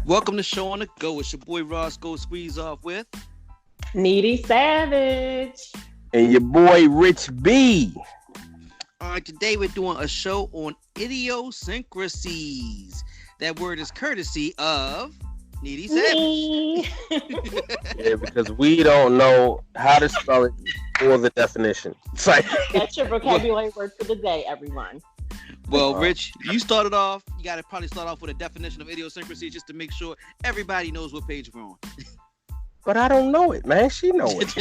Welcome to Show on the Go. It's your boy Ross Go Squeeze Off with Needy Savage. And your boy Rich B. All right, today we're doing a show on idiosyncrasies. That word is courtesy of Needy Savage. Yeah, because we don't know how to spell it or the definition. It's like, that's your vocabulary word for the day, everyone. Well, Rich, you started off. You got to probably start off with a definition of idiosyncrasy just to make sure everybody knows what page we're on. but I don't know it, man. She know it.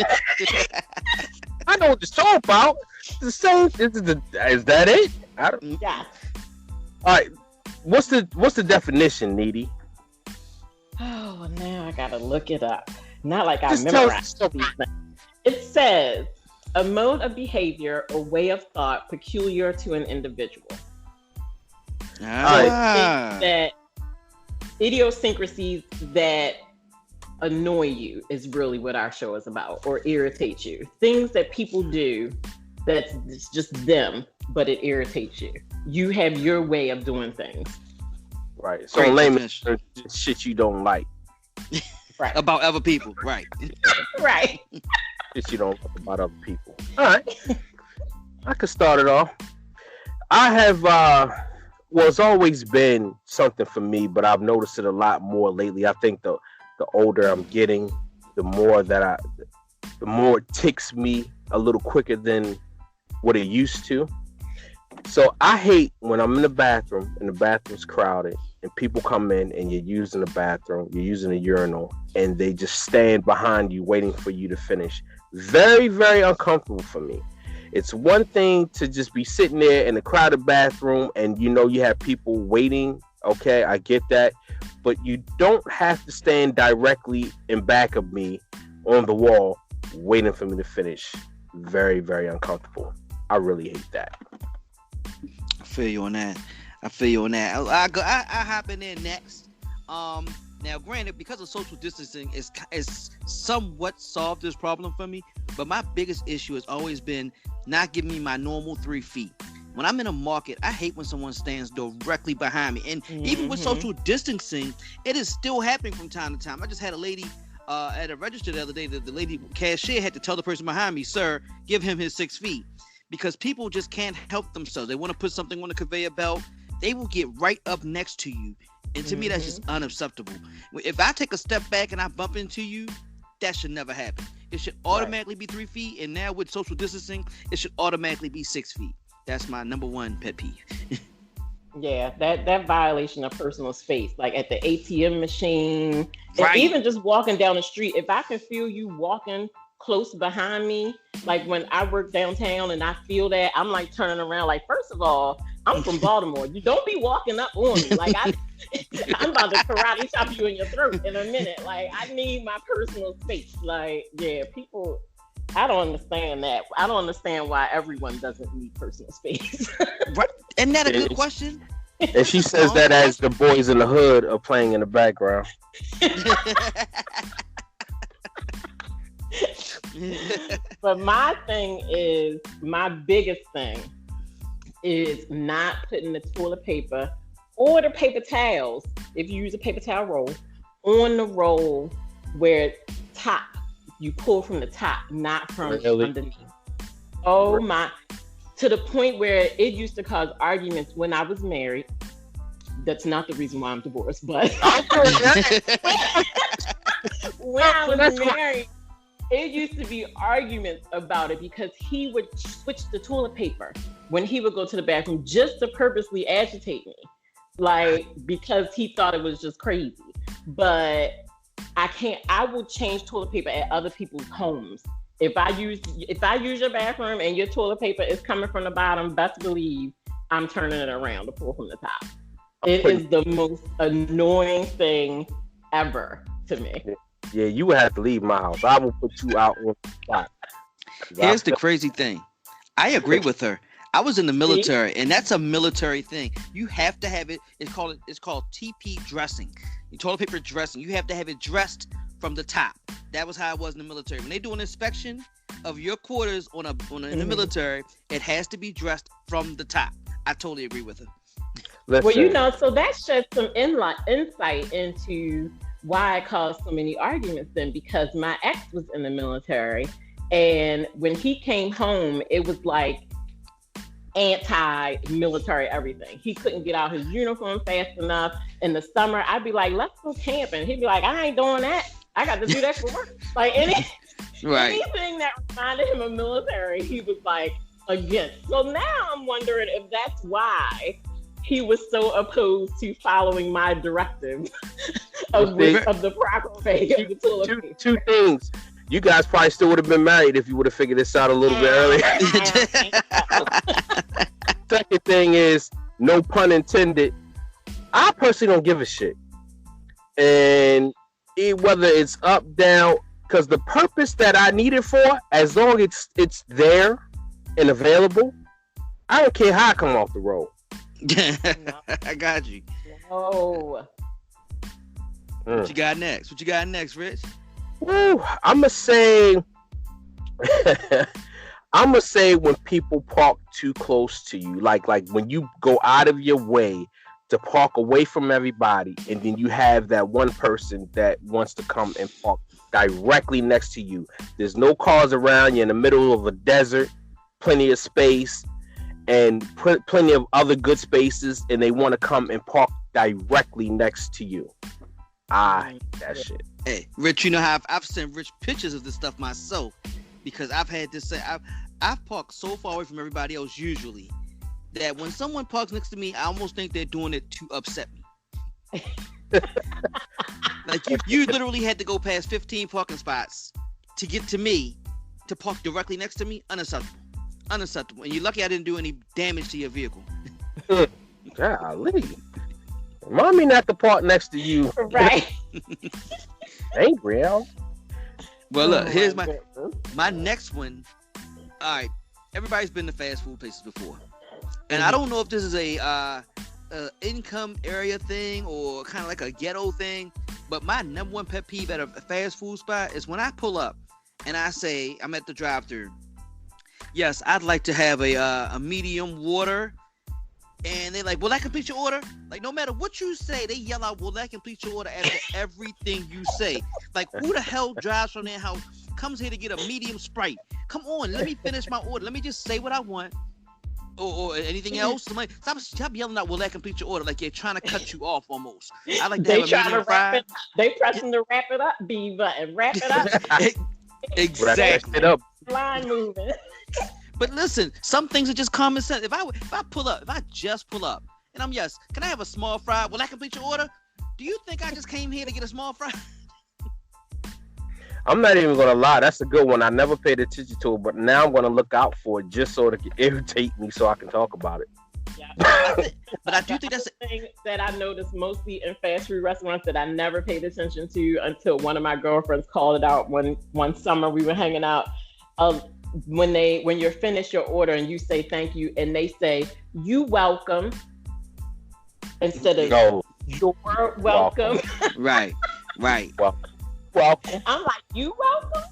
I know what the show about. It's the same. Is that it? I don't. Yeah. All right. What's the definition, Needy? Oh, now I gotta look it up. Not like I Just memorized these things. It says a mode of behavior or way of thought peculiar to an individual. That idiosyncrasies that annoy you is really what our show is about, or irritate you. Things that people do that's just them, but it irritates you. You have your way of doing things. Right. So layman, shit you don't like. Right. About other people. Right. Right. Shit you don't like about other people. All right. I could start it off. I have well, it's always been something for me, but I've noticed it a lot more lately. I think the older I'm getting, the more it ticks me a little quicker than what it used to. So I hate when I'm in the bathroom and the bathroom's crowded and people come in and you're using the bathroom, you're using a urinal, and they just stand behind you waiting for you to finish. Very, very uncomfortable for me. It's one thing to just be sitting there in a crowded bathroom and you know you have people waiting. Okay, I get that. But you don't have to stand directly in back of me on the wall waiting for me to finish. Very, very uncomfortable. I really hate that. I feel you on that. I hop in there next. Now, granted, because of social distancing, it's somewhat solved this problem for me. But my biggest issue has always been not giving me my normal 3 feet. When I'm in a market, I hate when someone stands directly behind me. And even with social distancing, it is still happening from time to time. I just had a lady at a register the other day. The lady cashier had to tell the person behind me, "Sir, give him his 6 feet." Because people just can't help themselves. They want to put something on the conveyor belt. They will get right up next to you. And to me, that's just unacceptable. If I take a step back and I bump into you, that should never happen. It should automatically be 3 feet. And now with social distancing, it should automatically be 6 feet. That's my number one pet peeve. Yeah, that violation of personal space, like at the ATM machine, and even just walking down the street. If I can feel you walking close behind me, like when I work downtown and I feel that, I'm like turning around. Like, first of all, I'm from Baltimore. You don't be walking up on me. Like I'm about to karate chop you in your throat in a minute. Like, I need my personal space. Like, yeah, people. I don't understand that. I don't understand why everyone doesn't need personal space. Right? Isn't that a good question? And she says that as the boys in the hood are playing in the background. But my biggest thing is not putting the toilet paper or the paper towels, if you use a paper towel roll, on the roll where top, you pull from the top, not from underneath. Oh my, to the point where it used to cause arguments when I was married. That's not the reason why I'm divorced, but when I was married, it used to be arguments about it because he would switch the toilet paper when he would go to the bathroom just to purposely agitate me, like, because he thought it was just crazy. But I will change toilet paper at other people's homes. If I use your bathroom and your toilet paper is coming from the bottom, best believe I'm turning it around to pull from the top. It is the most annoying thing ever to me. Yeah, you would have to leave my house. I will put you out on the spot. Here's the crazy thing. I agree with her. I was in the See? military, and that's a military thing. You have to have it. It's called TP dressing. Toilet paper dressing. You have to have it dressed from the top. That was how it was in the military. When they do an inspection of your quarters in the military, it has to be dressed from the top. I totally agree with her. Listen, Well, so that sheds some insight into why I caused so many arguments then, because my ex was in the military, and when he came home, it was like anti-military everything. He couldn't get out his uniform fast enough. In the summer, I'd be like, let's go camping. He'd be like, I ain't doing that. I got to do that for work. Like anything that reminded him of military, he was like against. So now I'm wondering if that's why he was so opposed to following my directive of the proper way of the toilet paper. Two things. You guys probably still would have been married if you would have figured this out a little bit earlier. Second thing is, no pun intended, I personally don't give a shit. And whether it's up, down, because the purpose that I need it for, as long as it's there and available, I don't care how I come off the road. I got you. No. What you got next? What you got next, Rich? Woo, I'ma say when people park too close to you, like when you go out of your way to park away from everybody, and then you have that one person that wants to come and park directly next to you. There's no cars around. You're in the middle of a desert, plenty of space, and plenty of other good spaces, and they want to come and park directly next to you. That shit. Hey, Rich, you know how I've sent Rich pictures of this stuff myself, because I've had this. I've parked so far away from everybody else usually that when someone parks next to me, I almost think they're doing it to upset me. Like you literally had to go past 15 parking spots to get to me, to park directly next to me. Unacceptable. And you're lucky I didn't do any damage to your vehicle. Golly. Remind me not to park next to you. Right. Angry, Al. Well, look, here's my next one. All right, everybody's been to fast food places before, and I don't know if this is a income area thing or kind of like a ghetto thing, but my number one pet peeve at a fast food spot is when I pull up and I say I'm at the drive-thru. Yes, I'd like to have a medium water. And they're like, will that complete your order? Like, no matter what you say, they yell out, will that complete your order after everything you say? Like, who the hell drives from their house, comes here to get a medium Sprite? Come on, let me finish my order. Let me just say what I want. Or anything else. Somebody, stop yelling out, will that complete your order? Like, they're trying to cut you off almost. I like to have a medium fry. They pressing the wrap it up B button. Wrap it up. Exactly. Wrap that shit up. Line moving. But listen, some things are just common sense. If I just pull up, and can I have a small fry? Will that complete your order? Do you think I just came here to get a small fry? I'm not even gonna lie, that's a good one. I never paid attention to it, but now I'm gonna look out for it just so it can irritate me so I can talk about it. Yeah. But I do think that's the thing that I noticed mostly in fast food restaurants that I never paid attention to until one of my girlfriends called it out one summer we were hanging out. When you're finished your order and you say thank you and they say you welcome instead of you're welcome. Right. Welcome. I'm like, you welcome?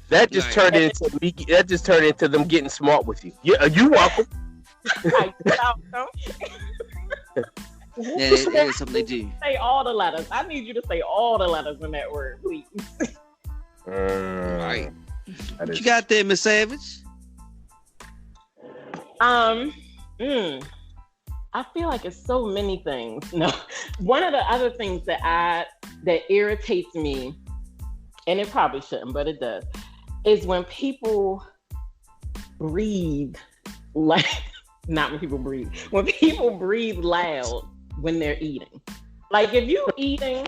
That just turned into them getting smart with you. Yeah, you welcome. Right, welcome. Yeah, that is something they do. Say all the letters. I need you to say all the letters in that word, please. Right. What you got there, Miss Savage? I feel like it's so many things. No, one of the other things that irritates me, and it probably shouldn't, but it does, is when people breathe like not when people breathe. When people breathe loud when they're eating. Like if you eating.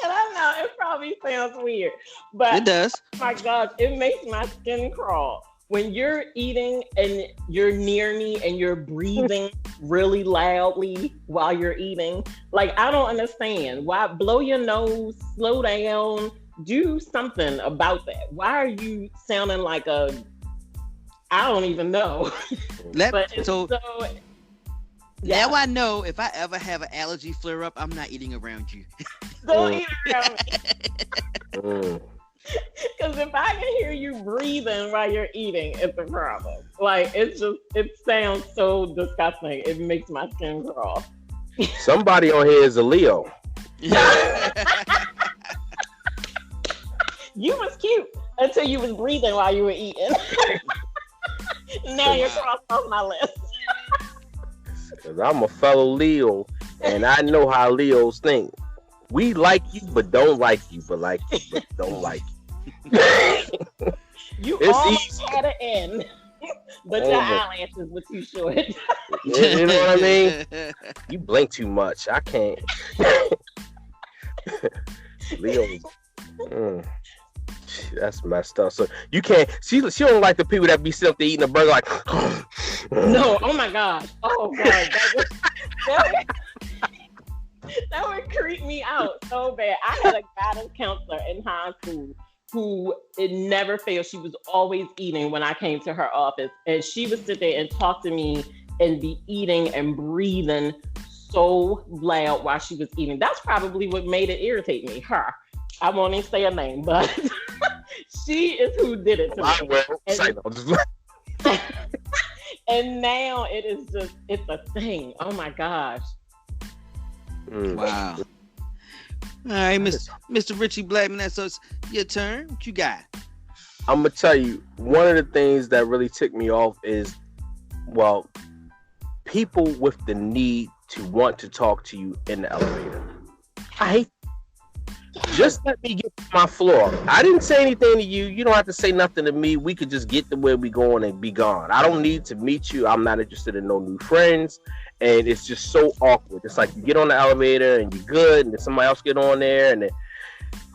And I know it probably sounds weird, but it does. Oh my God, it makes my skin crawl. When you're eating and you're near me and you're breathing really loudly while you're eating, like I don't understand. Why? Blow your nose, slow down, Do something about that. Why are you sounding like a? I don't even know. But it's so yeah. now I know if I ever have an allergy flare up, I'm not eating around you. Don't eat around me. Because if I can hear you breathing while you're eating, it's a problem. Like, it sounds so disgusting. It makes my skin crawl. Somebody on here is a Leo. You was cute until you was breathing while you were eating. Now you're crossed off my list. Because I'm a fellow Leo, and I know how Leos think. We like you, but don't like you, but like you, but don't like you. You It's almost easy. had an N, but your eyelashes were too short. You know what I mean? You blink too much. I can't. Leos. That's messed up. So you can't. She don't like the people that be sitting up there eating a burger like. No, oh my God. Oh God. That would creep me out so bad. I had a guidance counselor in high school who it never failed. She was always eating when I came to her office, and she would sit there and talk to me and be eating and breathing so loud while she was eating. That's probably what made it irritate me. Her. I won't even say her name, but she is who did it to me. And now it is just, it's a thing. Oh my gosh. Wow. All right, Mr. Richie Blackman, so it's your turn. What you got? I'm gonna tell you, one of the things that really ticked me off is, well, people with the need to want to talk to you in the elevator. I hate. Just let me get to my floor. I didn't say anything to you. You don't have to say nothing to me. We could just get to where we going and be gone. I don't need to meet you. I'm not interested in no new friends. And it's just so awkward. It's like you get on the elevator and you're good, and then somebody else get on there, and then,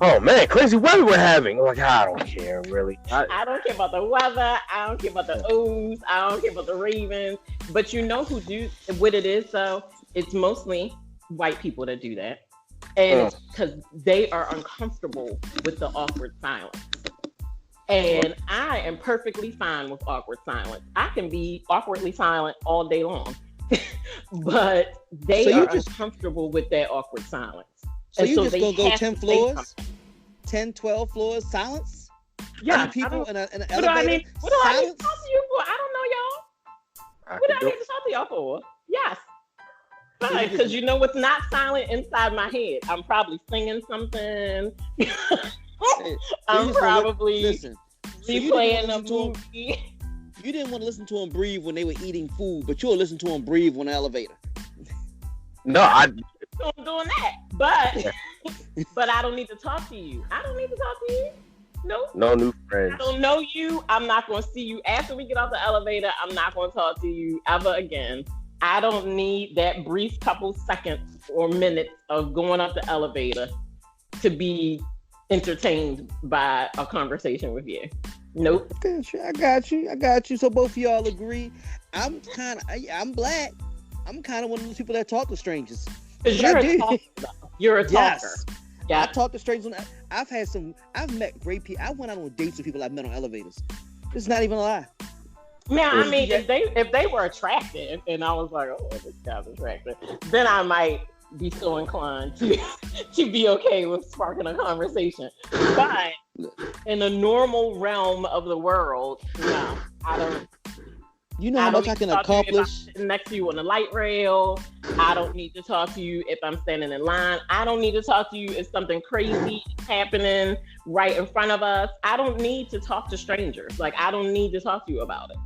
oh man, crazy weather we're having. I'm like, I don't care, really. I don't care about the weather. I don't care about the O's. I don't care about the Ravens. But you know who do what it is, though? It's mostly white people that do that. And it's because they are uncomfortable with the awkward silence. And I am perfectly fine with awkward silence. I can be awkwardly silent all day long. But they are uncomfortable with that awkward silence. So you just gonna go 10 floors? 10, 12 floors, silence? Yeah. People in an elevator? What do I need to talk to you for? I don't know, y'all. What do I need to talk to y'all for? Yes. Fine, because you know what's not silent inside my head? I'm probably singing something. I'm probably replaying a movie. You didn't want to listen to them breathe when they were eating food, but you'll listen to them breathe on the elevator. No, I'm doing that, but I don't need to talk to you. I don't need to talk to you. Nope. No new friends. I don't know you. I'm not going to see you after we get off the elevator. I'm not going to talk to you ever again. I don't need that brief couple seconds or minutes of going up the elevator to be entertained by a conversation with you. Nope. I got you. So both of y'all agree. I'm black. I'm kind of one of those people that talk to strangers. Because you're a talker. Yes. Yeah. I talk to strangers. I've met great people. I went out on dates with people I've met on elevators. It's not even a lie. Now, I mean, if they were attractive and I was like, oh, this guy's attractive, then I might be so inclined to be okay with sparking a conversation. But in the normal realm of the world, no, I don't. You know how much I can accomplish? Next to you on the light rail. I don't need to talk to you if I'm standing in line. I don't need to talk to you if something crazy is happening right in front of us. I don't need to talk to strangers. Like, I don't need to talk to you about it.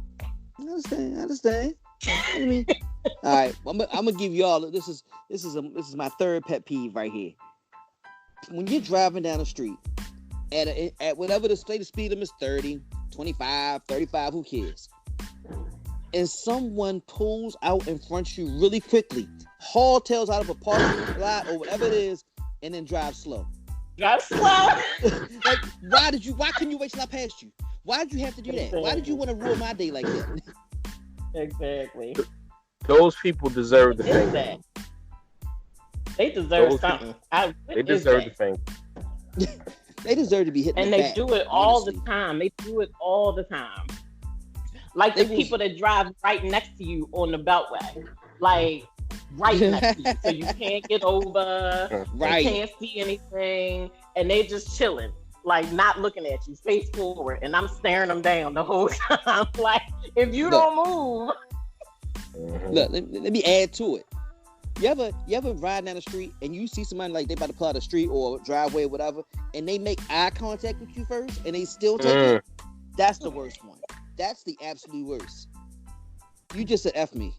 I understand. I mean, all right, I'm gonna give y'all. This is my third pet peeve right here. When you're driving down the street at whatever the stated speed limit is, 30, 25, 35, who cares? And someone pulls out in front of you really quickly, tails out of a parking lot or whatever it is, and then drive slow. Drive slow. Like, why couldn't you wait till I passed you? Why did you have to do that? Why did you want to ruin my day like that? Exactly. Those people deserve the thing. They deserve something. They deserve the thing. They deserve to be hit in And the they back, do it all honestly. the time. They do it all the time. Like They the will- people that drive right next to you on the beltway. Like right next to you. So you can't get over. Right. They can't see anything. And they just chilling. Like not looking at you, face forward. And I'm staring them down the whole time. Like, if you don't move. Look, let me add to it. You ever ride down the street and you see somebody like they about to pull out a street or driveway or whatever, and they make eye contact with you first and they still take it? That's the worst one. That's the absolute worst. You just said F me.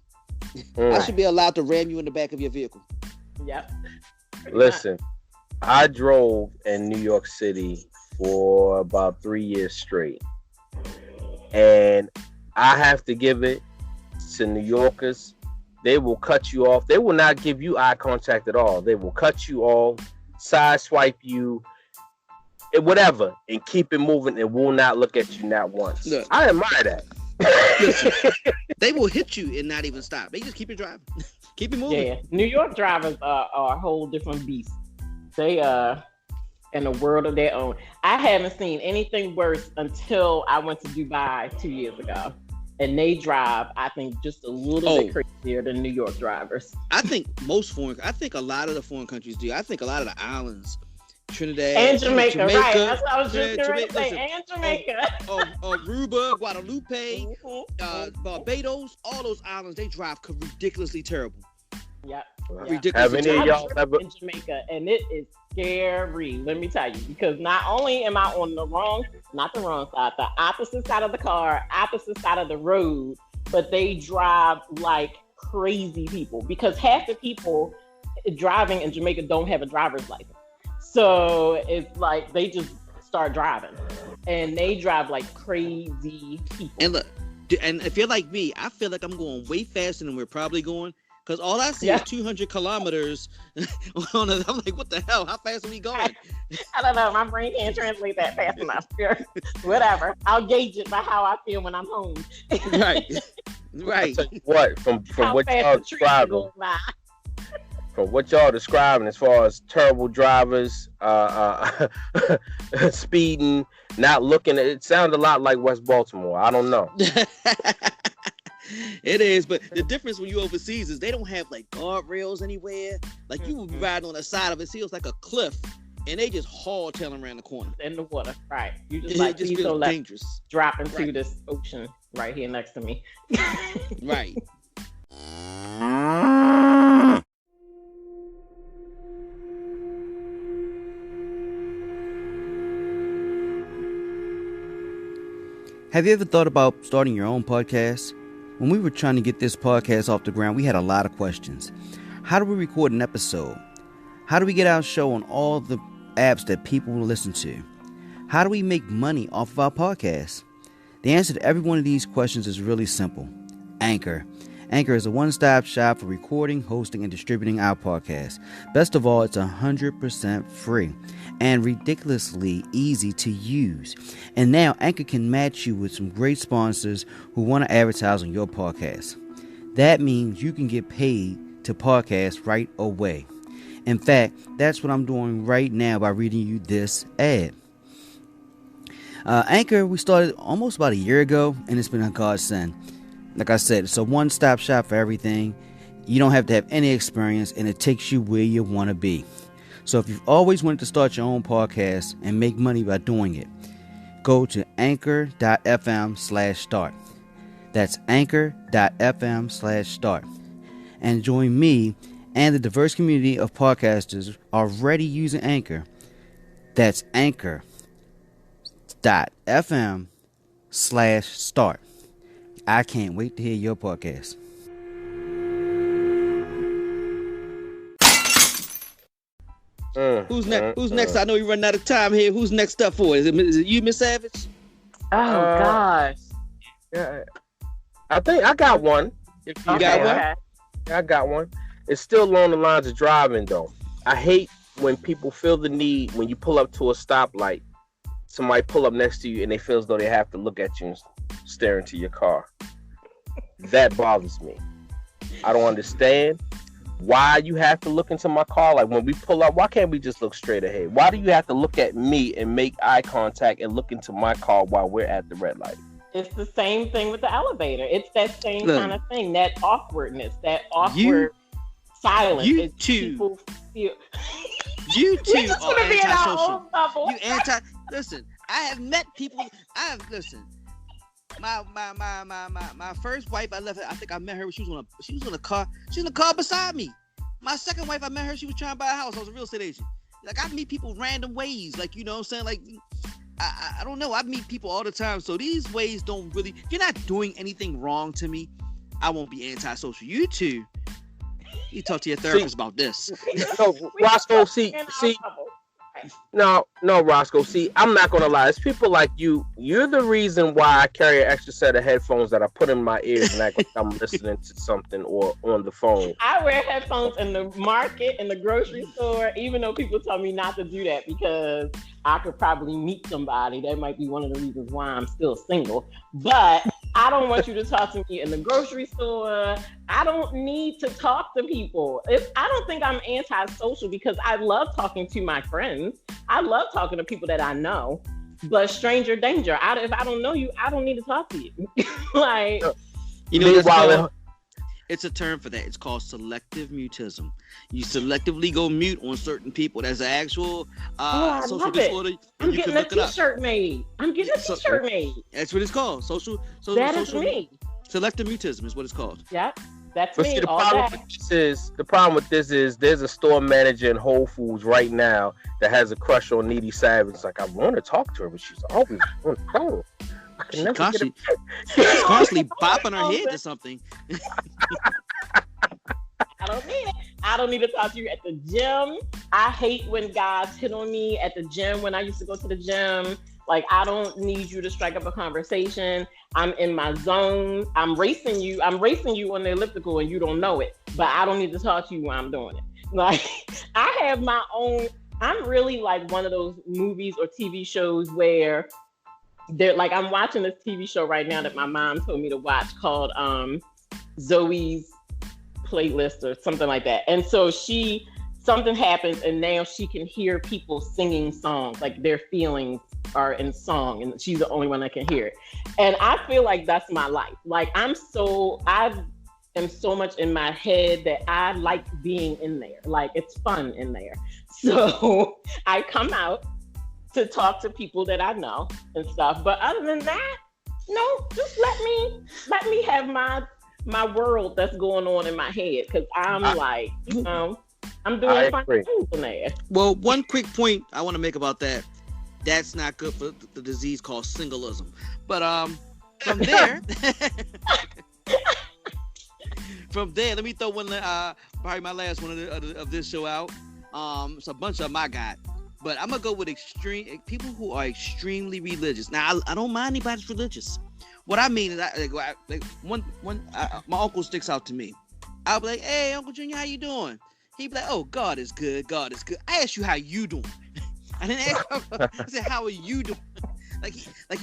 I should be allowed to ram you in the back of your vehicle. Yep. Listen, I drove in New York City for about 3 years straight. And I have to give it to New Yorkers. They will cut you off. They will not give you eye contact at all. They will cut you off, side swipe you, and whatever, and keep it moving and will not look at you not once. Look. I admire that. Listen, they will hit you and not even stop. They just keep it driving. Keep it moving. Yeah. New York drivers are a whole different beast. They are in a world of their own. I haven't seen anything worse until I went to Dubai 2 years ago. And they drive, I think, just a little bit crazier than New York drivers. I think a lot of the foreign countries do. I think a lot of the islands, Trinidad And Jamaica, right? That's what I was just going to say. Listen, And Jamaica. Aruba, Guadalupe, Barbados, all those islands, they drive ridiculously terrible. Yep. Have any of y'all ever in Jamaica, and it is scary, let me tell you, because not only am I on the opposite side of the car, opposite side of the road, but they drive like crazy people, because half the people driving in Jamaica don't have a driver's license. So it's like they just start driving, and they drive like crazy people. And look, and if you're like me, I feel like I'm going way faster than we're probably going. Because all I see is 200 kilometers. I'm like, what the hell? How fast are we going? I don't know. My brain can't translate that fast enough. Whatever. I'll gauge it by how I feel when I'm home. Right. Right. I'll tell you what, from what y'all describing, from what y'all describing as far as terrible drivers, speeding, not looking, it sounded a lot like West Baltimore. I don't know. It is, but the difference when you overseas is they don't have like guardrails anywhere. Like you would be riding on the side of it, feels like a cliff, and they just haul tailing around the corner in the water. Right, you just it just feels dangerous. Drop into this ocean right here next to me. Right. Have you ever thought about starting your own podcast? When we were trying to get this podcast off the ground, we had a lot of questions. How do we record an episode? How do we get our show on all the apps that people will listen to? How do we make money off of our podcast? The answer to every one of these questions is really simple. Anchor. Anchor is a one-stop shop for recording, hosting, and distributing our podcast. Best of all, it's 100% free and ridiculously easy to use. And now Anchor can match you with some great sponsors who want to advertise on your podcast. That means you can get paid to podcast right away. In fact, that's what I'm doing right now by reading you this ad. Anchor, we started almost about a year ago, and it's been a godsend. Like I said, it's a one-stop shop for everything. You don't have to have any experience, and it takes you where you want to be. So if you've always wanted to start your own podcast and make money by doing it, go to anchor.fm/start. That's anchor.fm/start. And join me and the diverse community of podcasters already using Anchor. That's anchor.fm/start. I can't wait to hear your podcast. Who's next? Who's next? I know you're running out of time here. Who's next up for it? Is it you, Miss Savage? Oh gosh. Yeah, I think I got one. You got one? Yeah, I got one. It's still along the lines of driving though. I hate when people feel the need when you pull up to a stoplight, somebody pull up next to you and they feel as though they have to look at you and stare into your car. That bothers me. I don't understand. why you have to look into my car. Like when we pull up, why can't we just look straight ahead? Why do you have to look at me and make eye contact and look into my car while we're at the red light? It's the same thing with the elevator. It's that same kind of thing. That awkwardness, that awkward silence. You two. People feel. You two we just are be in our antisocial. own bubble. You listen. I have met people. Listen. My first wife, I think I met her when she was in a car. She was in the car beside me. My second wife, I met her. She was trying to buy a house. I was a real estate agent. Like I meet people random ways. Like you know what I'm saying. Like I don't know. I meet people all the time. So these ways don't really. If you're not doing anything wrong to me, I won't be antisocial. You two. You talk to your therapist about this. No, Roscoe, see. No, Roscoe. See, I'm not gonna lie. It's people like you. You're the reason why I carry an extra set of headphones that I put in my ears and act like I'm listening to something or on the phone. I wear headphones in the market, in the grocery store, even though people tell me not to do that because I could probably meet somebody. That might be one of the reasons why I'm still single. But I don't want you to talk to me in the grocery store. I don't need to talk to people. I don't think I'm antisocial because I love talking to my friends. I love talking to people that I know. But stranger danger. If I don't know you, I don't need to talk to you. Like, you know, it's a term for that. It's called selective mutism. You selectively go mute on certain people. That's an actual social disorder. I'm getting a t-shirt made. That's what it's called. That is me. Selective mutism is what it's called. Yeah, that's but me. See, the problem with this is there's a store manager in Whole Foods right now that has a crush on Needy Savage. It's like, I want to talk to her, but she's always on the phone. She's constantly bopping her head to something. I don't need it. I don't need to talk to you at the gym. I hate when guys hit on me at the gym when I used to go to the gym. Like, I don't need you to strike up a conversation. I'm in my zone. I'm racing you on the elliptical and you don't know it. But I don't need to talk to you while I'm doing it. Like, I have my own. I'm really like one of those movies or TV shows where they're like, I'm watching this TV show right now that my mom told me to watch called Zoe's Playlist or something like that. And so something happens and now she can hear people singing songs, like their feelings are in song and she's the only one that can hear it. And I feel like that's my life. Like I am so much in my head that I like being in there. Like it's fun in there. So I come out to talk to people that I know and stuff. But other than that, no, just let me have my world that's going on in my head. Cause I'm I'm doing fun things in there. Well, one quick point I want to make about that. That's not good for the disease called singleism. But from there, let me throw one, probably my last one of this show out. It's a bunch of them I got. But I'm gonna go with people who are extremely religious. Now, I don't mind anybody's religious. What I mean is, my uncle sticks out to me. I'll be like, "Hey, Uncle Junior, how you doing?" He'd be like, "Oh, God is good. God is good." I asked you how you doing. I didn't ask him. I said, "How are you doing?"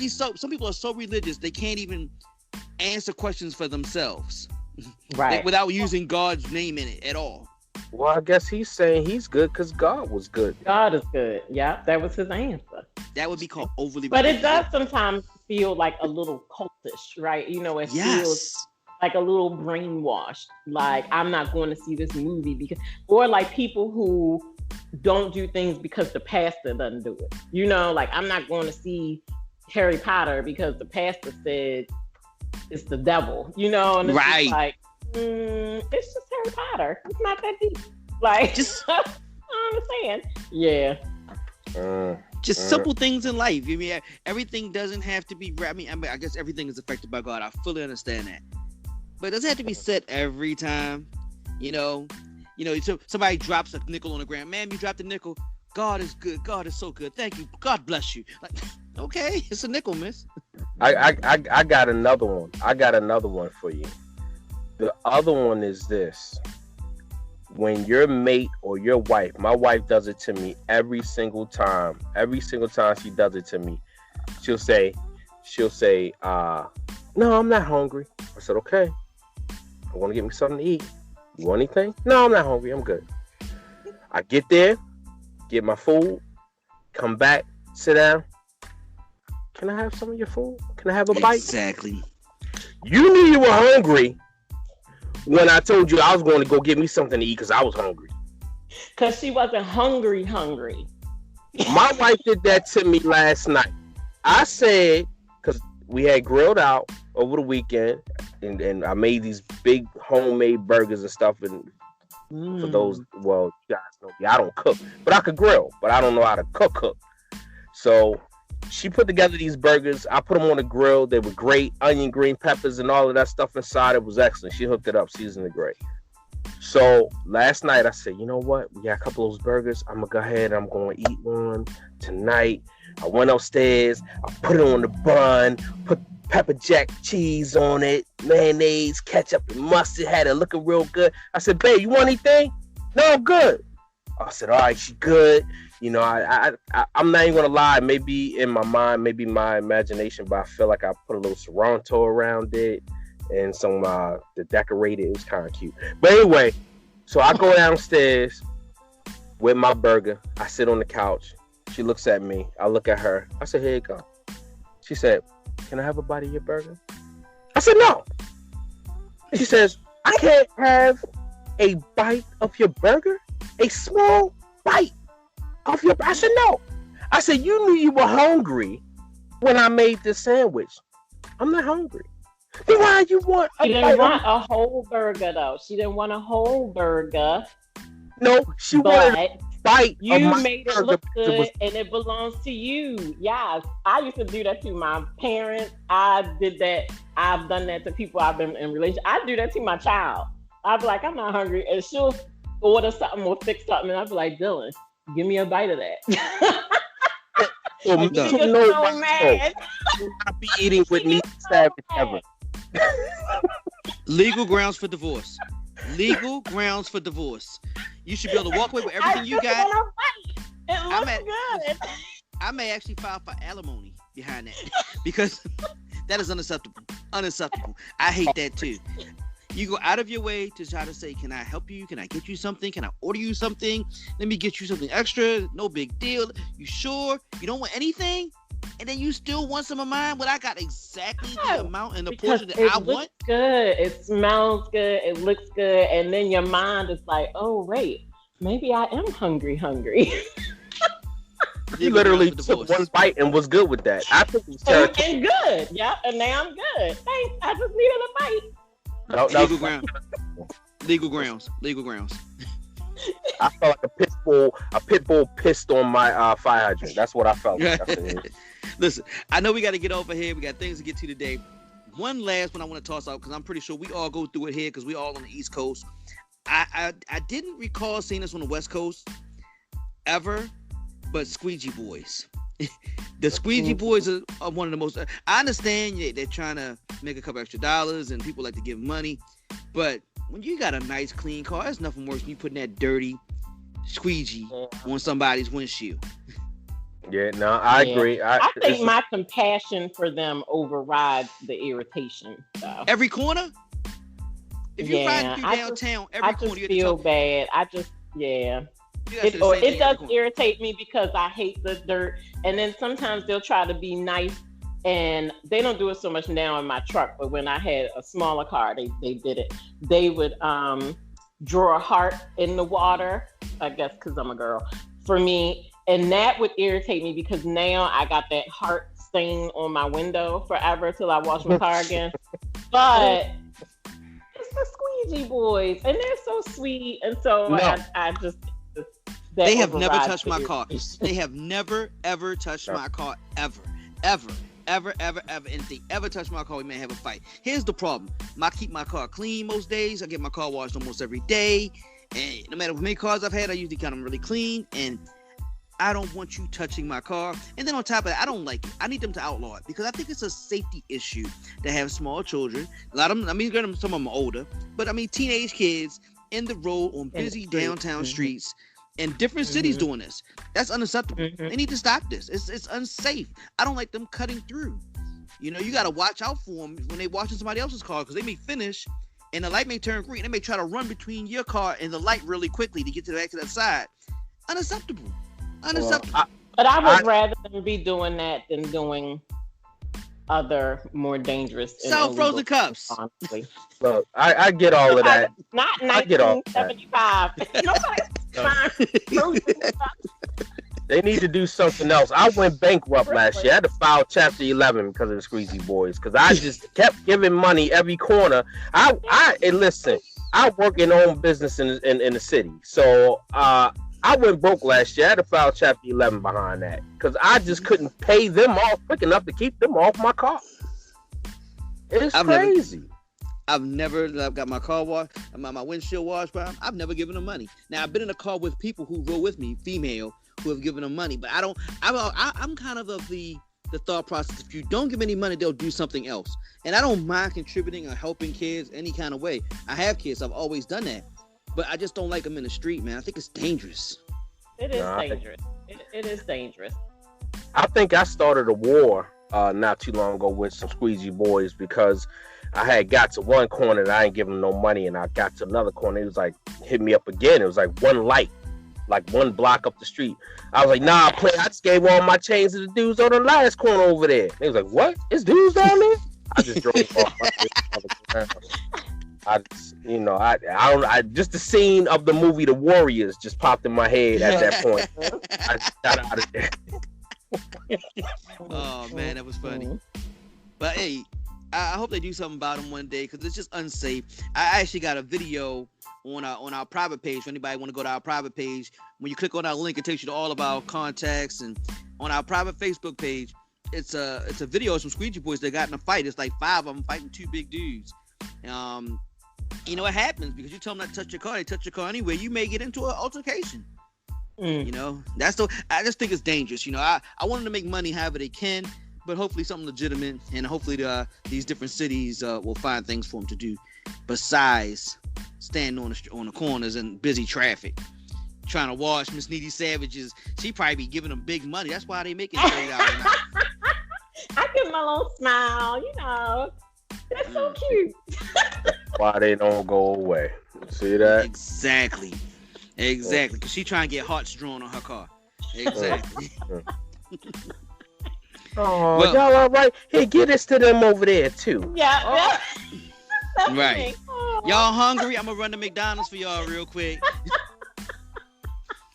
Some people are so religious they can't even answer questions for themselves, right? Without using God's name in it at all. Well, I guess he's saying he's good because God was good. God is good. Yeah, that was his answer. That would be called overly. But it does sometimes feel like a little cultish, right? You know, it feels like a little brainwashed. Like, I'm not going to see this movie or like people who don't do things because the pastor doesn't do it. You know, like I'm not going to see Harry Potter because the pastor said it's the devil. You know, and it's just like. It's just Harry Potter. It's not that deep. Like, just I understand. Yeah. Just simple things in life. I mean, everything doesn't have to be. I mean, I guess everything is affected by God. I fully understand that, but it doesn't have to be said every time. You know. So somebody drops a nickel on the ground. Man, you dropped a nickel. God is good. God is so good. Thank you. God bless you. Like, okay, it's a nickel, miss. I got another one. I got another one for you. The other one is this. When your mate or your wife, my wife does it to me every single time. Every single time she does it to me, she'll say, "No, I'm not hungry." I said, "Okay, I want to get me something to eat. You want anything? No, I'm not hungry. I'm good. I get there, get my food, come back, sit down. Can I have some of your food? Can I have a bite? Exactly. You knew you were hungry when I told you I was going to go get me something to eat because I was hungry. Because she wasn't hungry. My wife did that to me last night. I said, because we had grilled out over the weekend, and I made these big homemade burgers and stuff. And for those, well, you guys know me, I don't cook, but I could grill, but I don't know how to cook. So she put together these burgers. I put them on the grill. They were great, onion, green peppers, and all of that stuff inside. It was excellent. She hooked it up, seasoned it great. So last night I said, you know what? We got a couple of those burgers. I'm gonna go ahead. I'm going to eat one tonight. I went upstairs. I put it on the bun. Put pepper jack cheese on it, mayonnaise, ketchup, and mustard. Had it looking real good. I said, babe, you want anything? No, I'm good. I said, all right, she good. You know, I'm not even gonna lie. Maybe in my mind, maybe my imagination, but I feel like I put a little Toronto around it and some to decorate it. It was kind of cute. But anyway, so I go downstairs with my burger. I sit on the couch. She looks at me. I look at her. I said, here you go. She said, can I have a bite of your burger? I said, no. She says, I can't have a bite of your burger? A small bite of your burger? I said, no. I said, you knew you were hungry when I made this sandwich. I'm not hungry. Then why you want She didn't want a whole burger, though. She didn't want a whole burger. No, she wanted a bite. You made it look good, and it belongs to you. Yes, I used to do that to my parents. I did that. I've done that to people I've been in relation. I do that to my child. I'd be like, I'm not hungry, and she'll order something or fix something, and I'd be like, Dylan, give me a bite of that. Well, so mad. I'll be eating with me savage ever. Legal grounds for divorce. Legal grounds for divorce. You should be able to walk away with everything you got. It looks good. I may actually file for alimony behind that because that is unacceptable. Unacceptable. I hate that too. You go out of your way to try to say, can I help you? Can I get you something? Can I order you something? Let me get you something extra. No big deal. You sure? You don't want anything? And then you still want some of mine? Well, I got exactly the amount and the portion that I want. It looks good. It smells good. It looks good. And then your mind is like, oh, wait, maybe I am hungry. You literally took one bite and was good with that. I think it's and good. Yeah, and now I'm good. Thanks. I just needed a bite. No, Legal grounds. I felt like a pit bull pissed on my fire hydrant. That's what I felt like. Listen, I know we got to get over here. We got things to get to today. One last one I want to toss out because I'm pretty sure we all go through it here because we all on the East Coast. I didn't recall seeing this on the West Coast ever, but squeegee boys. The squeegee boys are one of the most. I understand they're trying to make a couple extra dollars and people like to give money, but when you got a nice clean car, there's nothing worse than you putting that dirty squeegee on somebody's windshield. Yeah, no, I agree. I think my compassion for them overrides the irritation. So. Every corner? If you're riding through downtown, every corner you feel bad. It does irritate me because I hate the dirt. And then sometimes they'll try to be nice. And they don't do it so much now in my truck, but when I had a smaller car, they did it. They would draw a heart in the water, I guess because I'm a girl, for me. And that would irritate me because now I got that heart stain on my window forever till I wash my car again. But it's the squeegee boys, and they're so sweet. And so I just... They have never touched my car. They have never, ever touched my car, ever. And if they ever touch my car, we may have a fight. Here's the problem. I keep my car clean most days. I get my car washed almost every day. And no matter how many cars I've had, I usually got them really clean. And I don't want you touching my car. And then on top of that, I don't like it. I need them to outlaw it because I think it's a safety issue to have small children. A lot of them, some of them are older, but teenage kids in the road on busy downtown streets. And different cities doing this. That's unacceptable. They need to stop this. It's unsafe. I don't like them cutting through. You got to watch out for them when they washing somebody else's car because they may finish and the light may turn green. They may try to run between your car and the light really quickly to get to the back to that side. Unacceptable. Unacceptable. But I would rather them be doing that than doing other more dangerous. Sell frozen cups. Honestly. Look, I get all of that. Not I get all 1975. Nobody's frozen cups. They need to do something else. I went bankrupt last year. I had to file Chapter 11 because of the Squeezy Boys. Because I just kept giving money every corner. And listen, I work in own business in the city. So I went broke last year. I had to file Chapter 11 behind that. Because I just couldn't pay them off quick enough to keep them off my car. It's crazy. I've got my car washed, my windshield washed by them. I've never given them money. Now, I've been in a car with people who roll with me, female, who have given them money, but I'm kind of the thought process. If you don't give any money, they'll do something else. And I don't mind contributing or helping kids any kind of way. I have kids. I've always done that. But I just don't like them in the street, man. I think it's dangerous. It is dangerous. It is dangerous. I think I started a war not too long ago with some Squeezy Boys because I had got to one corner and I ain't giving them no money, and I got to another corner. It was like, hit me up again. It was like one light, like one block up the street. I was like, nah, I just gave all my chains to the dudes on the last corner over there. They was like, what? It's dudes down there? I just drove off my I just, just the scene of the movie The Warriors just popped in my head at that point. I just got out of there. Oh man, that was funny. But hey, I hope they do something about them one day because it's just unsafe. I actually got a video on our private page. For anybody want to go to our private page, when you click on our link, it takes you to all of our contacts. And on our private Facebook page, it's a video of some Squeegee Boys that got in a fight. It's like 5 of them fighting 2 big dudes. It happens because you tell them not to touch your car. They touch your car anyway. You may get into an altercation. I just think it's dangerous. I want them to make money however they can, but hopefully something legitimate, and hopefully these different cities will find things for them to do besides standing on the corners and busy traffic trying to wash Miss Needy Savage's. She probably be giving them big money. That's why they making $30 an hour. I give my little smile. That's so cute. Why they don't go away? See that? Exactly. Because she trying to get hearts drawn on her car. Exactly. Oh, y'all all right? Hey, get this to them over there too. Yeah. Right. Y'all hungry? I'm gonna run to McDonald's for y'all real quick.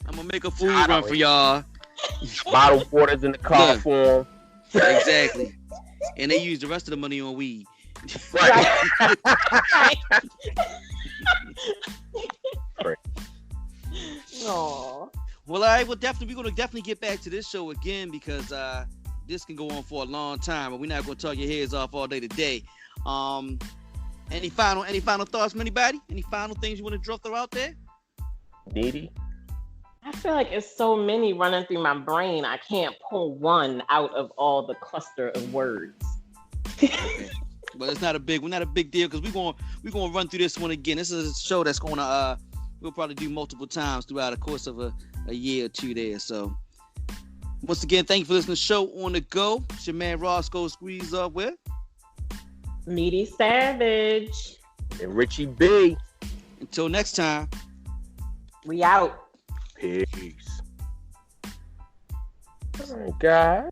I'm gonna make a food run for y'all. Bottled waters in the car for them. Exactly. And they use the rest of the money on weed. Right. Aww. Well, all right. We're gonna definitely get back to this show again because this can go on for a long time, but we're not gonna talk your heads off all day today. Any final thoughts from anybody? Any final things you want to throw out there? Needy? I feel like it's so many running through my brain. I can't pull one out of all the cluster of words. But it's not a big deal because we're gonna run through this one again. This is a show that's gonna we'll probably do multiple times throughout the course of a year or two there. So once again, thank you for listening to the show on the go. It's your man Roscoe Squeeze up with Needy Savage and Richie B. Until next time, we out. Peace. All right, guys.